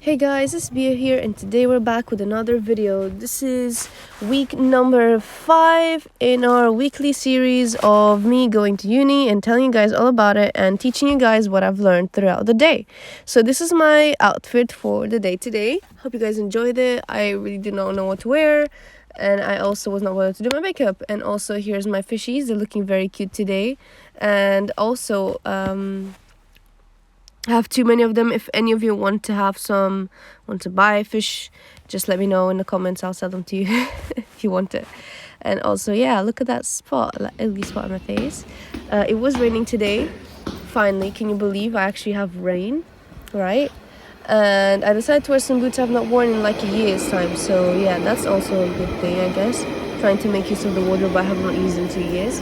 Hey guys, it's Bia here, and today we're back with another video. This is week number 5 in our weekly series of me going to uni and telling you guys all about it and teaching you guys what I've learned throughout the day. So this is my outfit for the day today. Hope you guys enjoyed it. I really did not know what to wear, and I also was not able to do my makeup. And also here's my fishies. They're looking very cute today. And also I have too many of them. If any of you want to buy fish, just let me know in the comments. I'll sell them to you if you want it. And also, yeah, look at that spot, that ugly spot on my face. It was raining today. Finally, can you believe I actually have rain, right? And I decided to wear some boots I've not worn in like a year's time. So yeah, that's also a good thing, I guess. Trying to make use of the wardrobe I have not used in 2 years.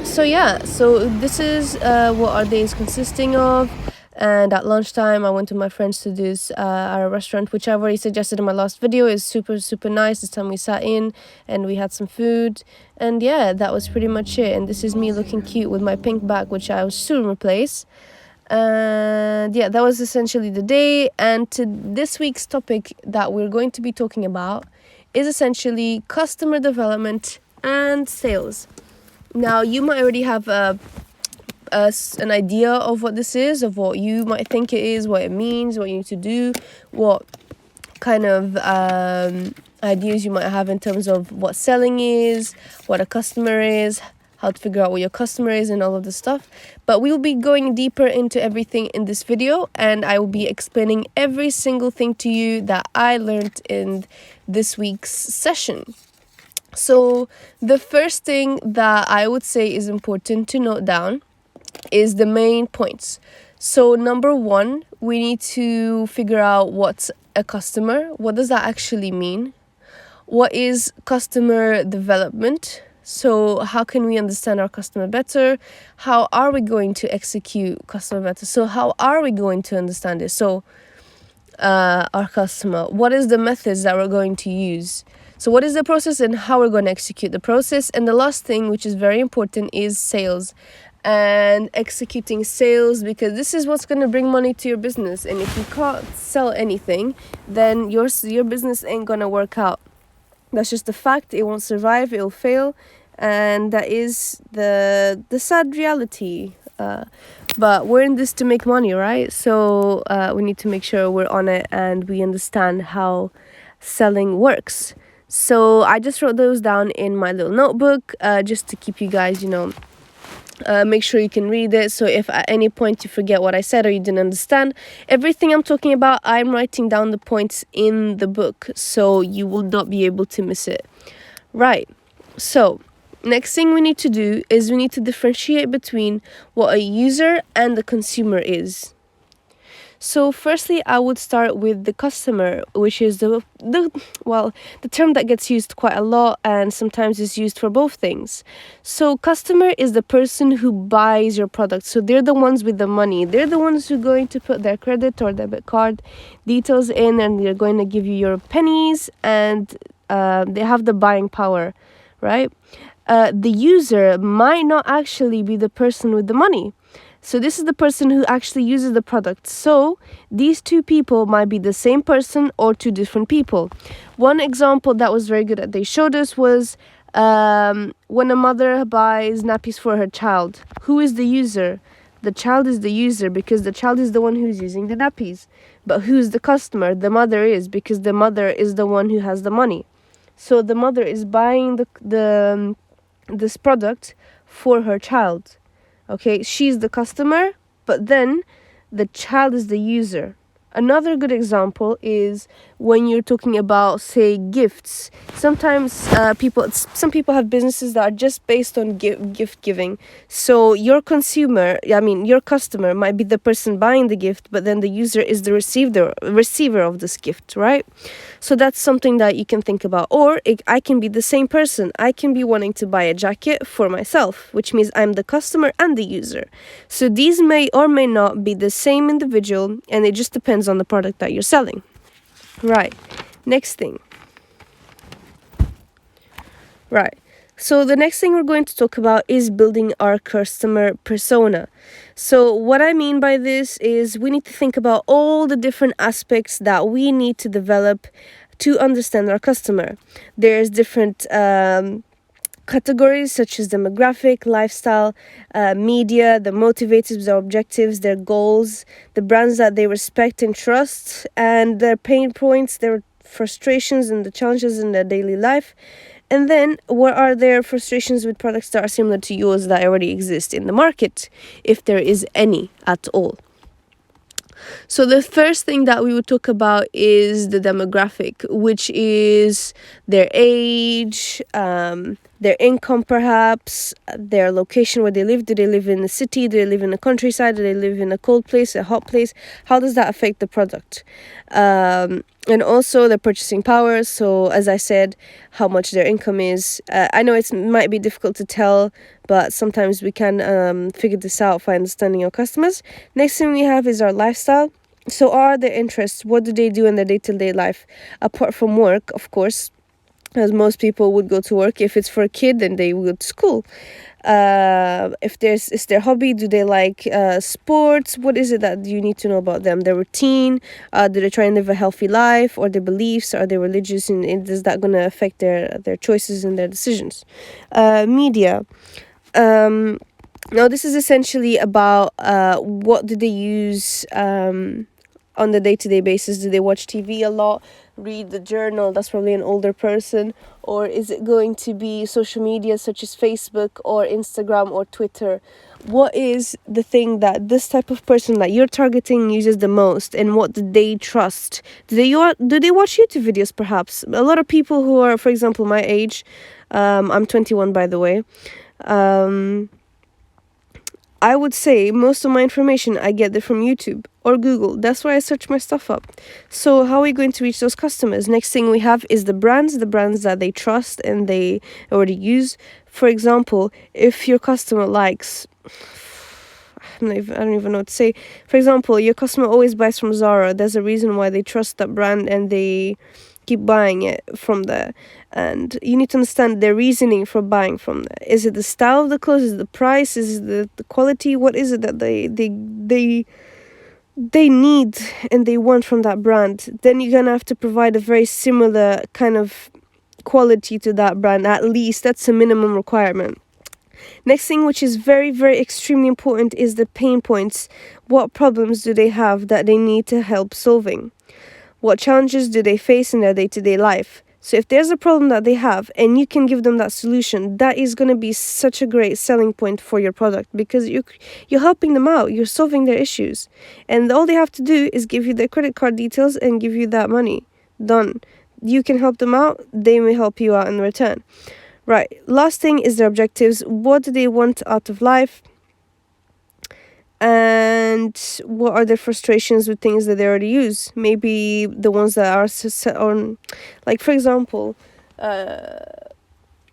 So this is what our day is consisting of. And at lunchtime I went with my friends to this at a restaurant which I've already suggested in my last video. Is super nice. This time we sat in and we had some food, and yeah, that was pretty much it. And this is me looking cute with my pink bag, which I will soon replace. And yeah, that was essentially the day. And to this week's topic that we're going to be talking about is essentially customer development and sales. Now, you might already have an idea of what this is, of what you might think it is, what it means, what you need to do, what kind of ideas you might have in terms of what selling is, what a customer is, how to figure out what your customer is, and all of this stuff. But we will be going deeper into everything in this video, and I will be explaining every single thing to you that I learned in this week's session. So the first thing that I would say is important to note down is the main points. So number 1, we need to figure out what's a customer. What does that actually mean? What is customer development? So how can we understand our customer better? How are we going to execute customer better? So how are we going to understand it? So our customer, what is the methods that we're going to use? So what is the process and how we're going to execute the process? And the last thing, which is very important, is sales and executing sales, because this is what's going to bring money to your business. And if you can't sell anything, then your business ain't going to work out. That's just a fact. It won't survive. It'll fail. And that is the sad reality. But we're in this to make money, right? So we need to make sure we're on it and we understand how selling works. So I just wrote those down in my little notebook just to keep you guys, make sure you can read it. So if at any point you forget what I said or you didn't understand everything I'm talking about, I'm writing down the points in the book, so you will not be able to miss it. Right. So next thing we need to do is we need to differentiate between what a user and the consumer is. So firstly, I would start with the customer, which is the term that gets used quite a lot and sometimes is used for both things. So customer is the person who buys your product. So they're the ones with the money. They're the ones who are going to put their credit or debit card details in, and they're going to give you your pennies, and they have the buying power, right? The user might not actually be the person with the money. So this is the person who actually uses the product. So these two people might be the same person or two different people. One example that was very good that they showed us was when a mother buys nappies for her child. Who is the user? The child is the user, because the child is the one who's using the nappies. But who's the customer? The mother is, because the mother is the one who has the money. So the mother is buying this product for her child. Okay, she's the customer, but then the child is the user. Another good example is when you're talking about, say, gifts. Sometimes some people have businesses that are just based on gift giving. So your customer might be the person buying the gift, but then the user is the receiver of this gift, right? So that's something that you can think about. Or I can be the same person. I can be wanting to buy a jacket for myself, which means I'm the customer and the user. So these may or may not be the same individual, and it just depends on the product that you're selling. Right. Next thing. Right. So the next thing we're going to talk about is building our customer persona. So what I mean by this is we need to think about all the different aspects that we need to develop to understand our customer. There's different categories such as demographic, lifestyle, media, the motivators, their objectives, their goals, the brands that they respect and trust, and their pain points, their frustrations and the challenges in their daily life. And then what are their frustrations with products that are similar to yours that already exist in the market, if there is any at all. So the first thing that we would talk about is the demographic, which is their age, their income perhaps, their location where they live. Do they live in the city? Do they live in the countryside? Do they live in a cold place, a hot place? How does that affect the product? And also their purchasing power. So as I said, how much their income is. I know it might be difficult to tell, but sometimes we can figure this out by understanding our customers. Next thing we have is our lifestyle. So are their interests? What do they do in their day-to-day life? Apart from work, of course, as most people would go to work. If it's for a kid, then they would go to school. If it's their hobby, do they like sports? What is it that you need to know about them? Their routine, do they try and live a healthy life, or their beliefs? Are they religious, and is that going to affect their choices and their decisions? Media. Now this is essentially about what do they use on the day-to-day basis. Do they watch TV a lot, read the journal? That's probably an older person. Or is it going to be social media such as Facebook or Instagram or Twitter? What is the thing that this type of person that you're targeting uses the most, and what do they trust? Do they watch YouTube videos perhaps? A lot of people who are, for example, my age, I'm 21 by the way, I would say most of my information I get it from YouTube or Google. That's where I search my stuff up. So how are we going to reach those customers? Next thing we have is the brands that they trust and they already use. For example, if your customer likes, I don't even know what to say. For example, your customer always buys from Zara. There's a reason why they trust that brand and they keep buying it from there. And you need to understand their reasoning for buying from there. Is it the style of the clothes? Is it the price? Is it the quality? What is it that they need and they want from that brand? Then you're gonna have to provide a very similar kind of quality to that brand. At least that's a minimum requirement. Next thing, which is very, very extremely important, is the pain points. What problems do they have that they need to help solving? What challenges do they face in their day-to-day life? So if there's a problem that they have and you can give them that solution, that is going to be such a great selling point for your product, because you're helping them out. You're solving their issues. And all they have to do is give you their credit card details and give you that money. Done. You can help them out. They may help you out in return. Right. Last thing is their objectives. What do they want out of life? And what are their frustrations with things that they already use? Maybe the ones that are set on, like for example,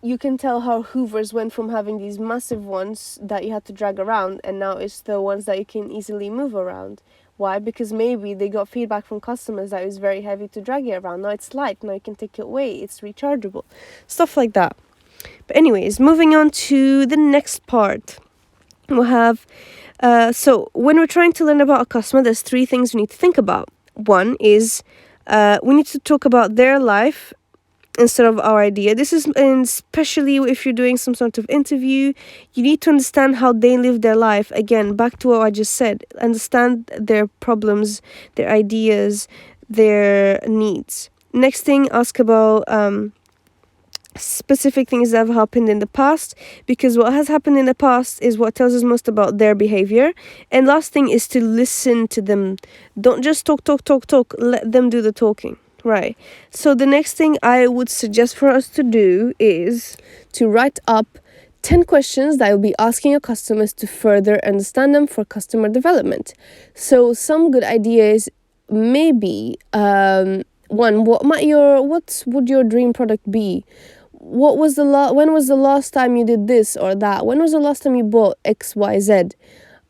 you can tell how Hoovers went from having these massive ones that you had to drag around, and now it's the ones that you can easily move around. Why? Because maybe they got feedback from customers that it was very heavy to drag it around. Now it's light. Now you can take it away. It's rechargeable. Stuff like that. But anyways, moving on to the next part. We'll have... So when we're trying to learn about a customer, there's 3 things we need to think about. One is we need to talk about their life instead of our idea. This is especially if you're doing some sort of interview, you need to understand how they live their life. Again, back to what I just said, understand their problems, their ideas, their needs. Next thing, ask about specific things that have happened in the past, because what has happened in the past is what tells us most about their behavior. And last thing is to listen to them. Don't just talk. Let them do the talking. Right. So the next thing I would suggest for us to do is to write up 10 questions that you'll be asking your customers to further understand them for customer development. So some good ideas maybe one, what would your dream product be? When was the last time you did this or that? When was the last time you bought XYZ?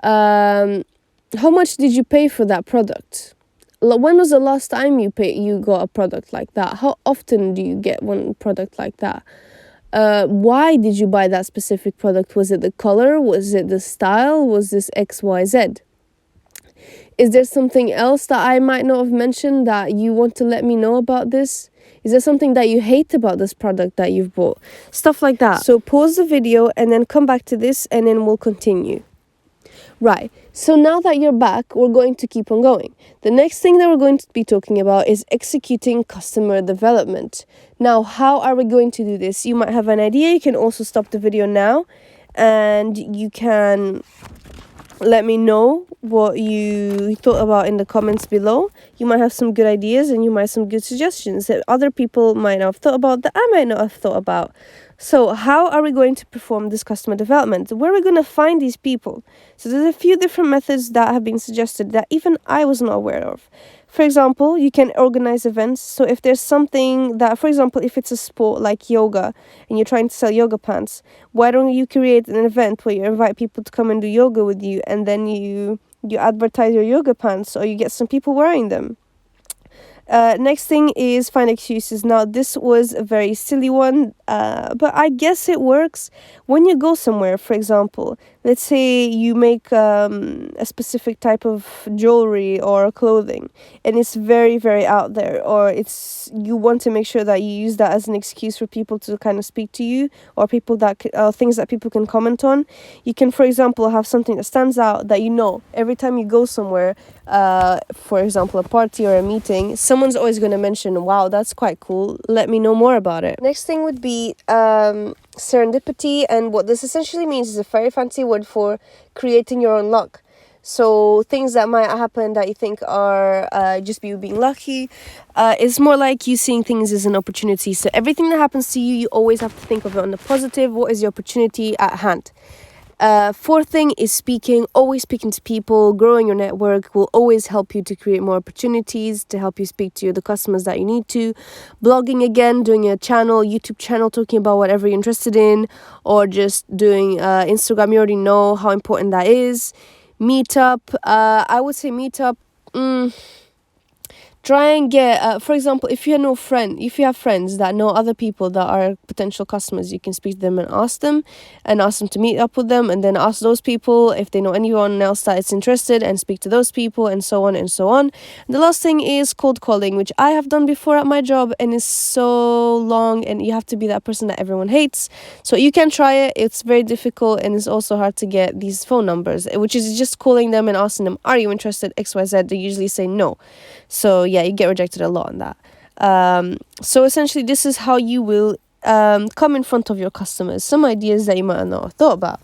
How much did you pay for that product? When was the last time you got a product like that? How often do you get one product like that? Why did you buy that specific product? Was it the color? Was it the style? Was this XYZ? Is there something else that I might not have mentioned that you want to let me know about this? Is there something that you hate about this product that you've bought? Stuff like that. So pause the video and then come back to this and then we'll continue. Right, so now that you're back, we're going to keep on going. The next thing that we're going to be talking about is executing customer development. Now, how are we going to do this? You might have an idea. You can also stop the video now and you can let me know what you thought about in the comments below. You might have some good ideas and you might have some good suggestions that other people might not have thought about, that I might not have thought about. So how are we going to perform this customer development? Where are we going to find these people? So there's a few different methods that have been suggested that even I was not aware of. For example, you can organize events. So if there's something that, for example, if it's a sport like yoga and you're trying to sell yoga pants, why don't you create an event where you invite people to come and do yoga with you, and then you advertise your yoga pants or you get some people wearing them. Next thing is find excuses. Now, this was a very silly one, but I guess it works. When you go somewhere, for example, let's say you make a specific type of jewelry or clothing, and it's very, very out there, or you want to make sure that you use that as an excuse for people to kind of speak to you, or people that things that people can comment on. You can, for example, have something that stands out that every time you go somewhere, for example, a party or a meeting, someone's always going to mention, wow, that's quite cool, let me know more about it. Next thing would be serendipity, and what this essentially means is a very fancy word for creating your own luck. So things that might happen that you think are just you being lucky, it's more like you seeing things as an opportunity. So everything that happens to you, you always have to think of it on the positive. What is the opportunity at hand? Fourth thing is speaking. Always speaking to people. Growing your network will always help you to create more opportunities, to help you speak to the customers that you need to. Blogging again, doing a YouTube channel, talking about whatever you're interested in, or just doing Instagram. You already know how important that is. Meetup. I would say meetup. Try and get, for example, if you have friends that know other people that are potential customers, you can speak to them and ask them to meet up with them, and then ask those people if they know anyone else that is interested and speak to those people, and so on and so on. And the last thing is cold calling, which I have done before at my job, and is so long, and you have to be that person that everyone hates. So you can try it. It's very difficult, and it's also hard to get these phone numbers, which is just calling them and asking them, are you interested, XYZ? They usually say no. So yeah, you get rejected a lot on that. So essentially, this is how you will come in front of your customers. Some ideas that you might not have thought about.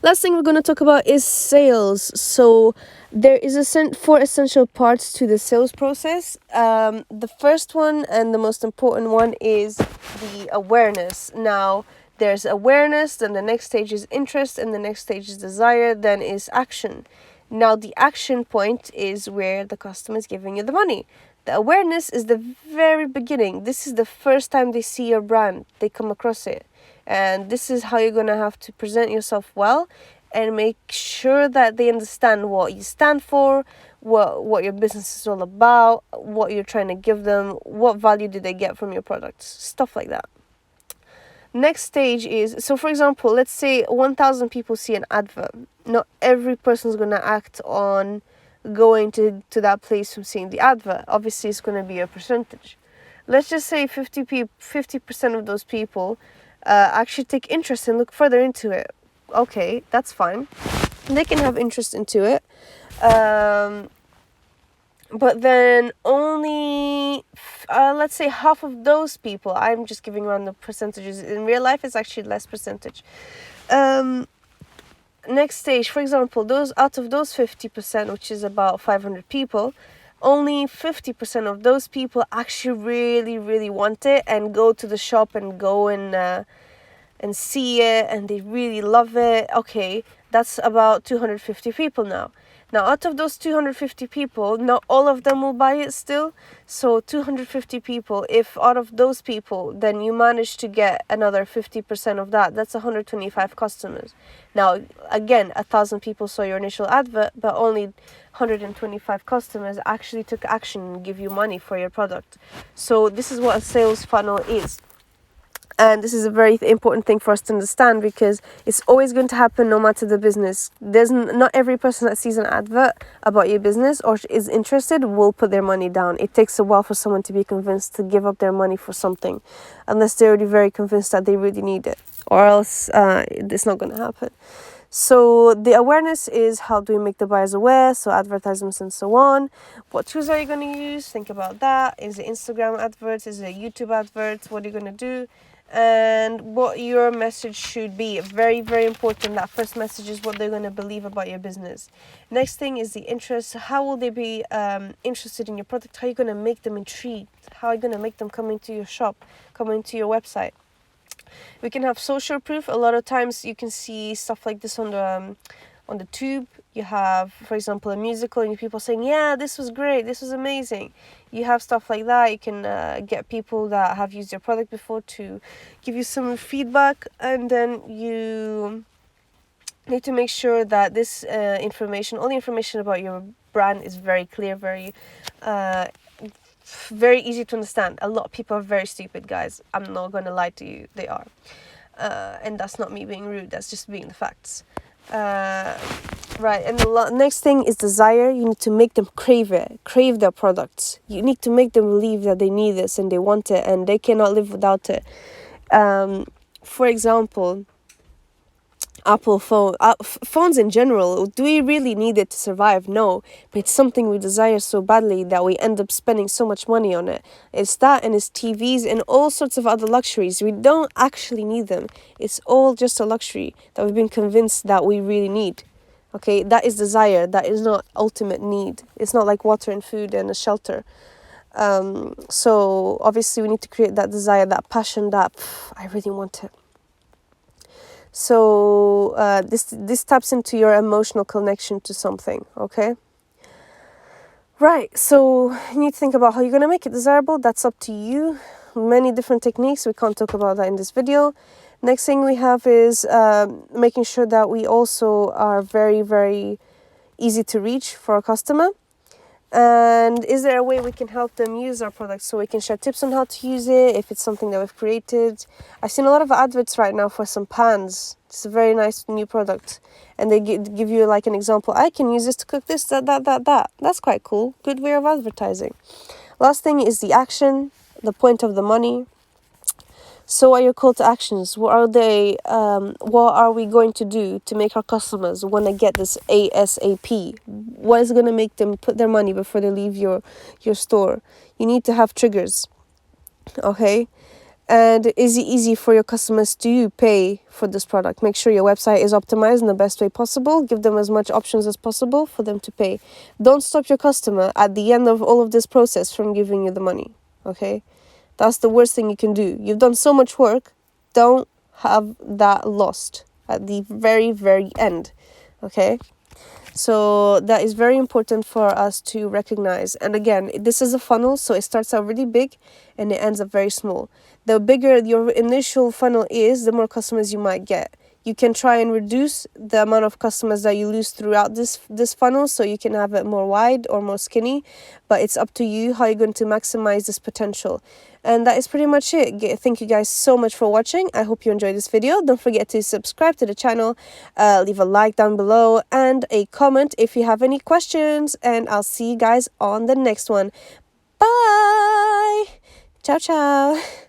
Last thing we're going to talk about is sales. So there is four essential parts to the sales process. The first one and the most important one is the awareness. Now, there's awareness, then the next stage is interest, and the next stage is desire, then is action. Now, the action point is where the customer is giving you the money. The awareness is the very beginning. This is the first time they see your brand, they come across it. And this is how you're going to have to present yourself well and make sure that they understand what you stand for, what your business is all about, what you're trying to give them, what value do they get from your products, stuff like that. Next stage is, so for example, let's say 1,000 people see an advert. Not every person is going to act on going to that place from seeing the advert. Obviously, it's going to be a percentage. Let's just say 50% of those people actually take interest and look further into it. Okay, that's fine. They can have interest into it. But then only, let's say half of those people, I'm just giving around the percentages. In real life, it's actually less percentage. Next stage, for example, out of those 50%, which is about 500 people, only 50% of those people actually really, really want it and go to the shop and go and see it, and they really love it. Okay, that's about 250 people now. Now, out of those 250 people, not all of them will buy it still. So 250 people, if out of those people, then you manage to get another 50% of that, that's 125 customers. Now, again, 1,000 people saw your initial advert, but only 125 customers actually took action and give you money for your product. So this is what a sales funnel is. And this is a very important thing for us to understand, because it's always going to happen no matter the business. Not every person that sees an advert about your business or is interested will put their money down. It takes a while for someone to be convinced to give up their money for something, unless they're already very convinced that they really need it, or else it's not going to happen. So the awareness is, how do we make the buyers aware? So advertisements and so on. What tools are you going to use? Think about that. Is it Instagram adverts? Is it YouTube adverts? What are you going to do? And what your message should be. Very, very important. That first message is what they're going to believe about your business. Next thing is the interest. How will they be interested in your product? How are you going to make them intrigued? How are you going to make them come into your shop, come into your website? We can have social proof. A lot of times you can see stuff like this on the tube. You have, for example, a musical, and people saying, yeah, this was great, this was amazing. You have stuff like that. You can get people that have used your product before to give you some feedback, and then you need to make sure that this information, all the information about your brand, is very clear, very easy to understand. A lot of people are very stupid, guys. I'm not going to lie to you. They are. And that's not me being rude. That's just being the facts. Right. And the next thing is desire. You need to make them crave their products. You need to make them believe that they need this and they want it and they cannot live without it. For example, Apple phone, phones in general, do we really need it to survive? No, but it's something we desire so badly that we end up spending so much money on it. It's that, and it's TVs and all sorts of other luxuries. We don't actually need them. It's all just a luxury that we've been convinced that we really need. Okay, that is desire. That is not ultimate need. It's not like water and food and a shelter. So obviously we need to create that desire, that passion, that I really want it. So this taps into your emotional connection to something, okay? Right, so you need to think about how you're going to make it desirable. That's up to you. Many different techniques. We can't talk about that in this video. Next thing we have is making sure that we also are very, very easy to reach for our customer. And is there a way we can help them use our products, so we can share tips on how to use it if it's something that we've created? I've seen a lot of adverts right now for some pans. It's a very nice new product, and they give you like an example. I can use this to cook this, that. That's quite cool. Good way of advertising. Last thing is the action, the point of the money. So what are your call to actions? What are they? What are we going to do to make our customers want to get this ASAP? What is going to make them put their money before they leave your store? You need to have triggers, okay? And is it easy for your customers to pay for this product? Make sure your website is optimized in the best way possible. Give them as much options as possible for them to pay. Don't stop your customer at the end of all of this process from giving you the money, okay? That's the worst thing you can do. You've done so much work. Don't have that lost at the very, very end. Okay? So that is very important for us to recognize. And again, this is a funnel, so it starts out really big and it ends up very small. The bigger your initial funnel is, the more customers you might get. You can try and reduce the amount of customers that you lose throughout this funnel, so you can have it more wide or more skinny, but it's up to you how you're going to maximize this potential. And that is pretty much it. Thank you guys so much for watching. I hope you enjoyed this video. Don't forget to subscribe to the channel, leave a like down below and a comment if you have any questions, and I'll see you guys on the next one. Bye! Ciao, ciao!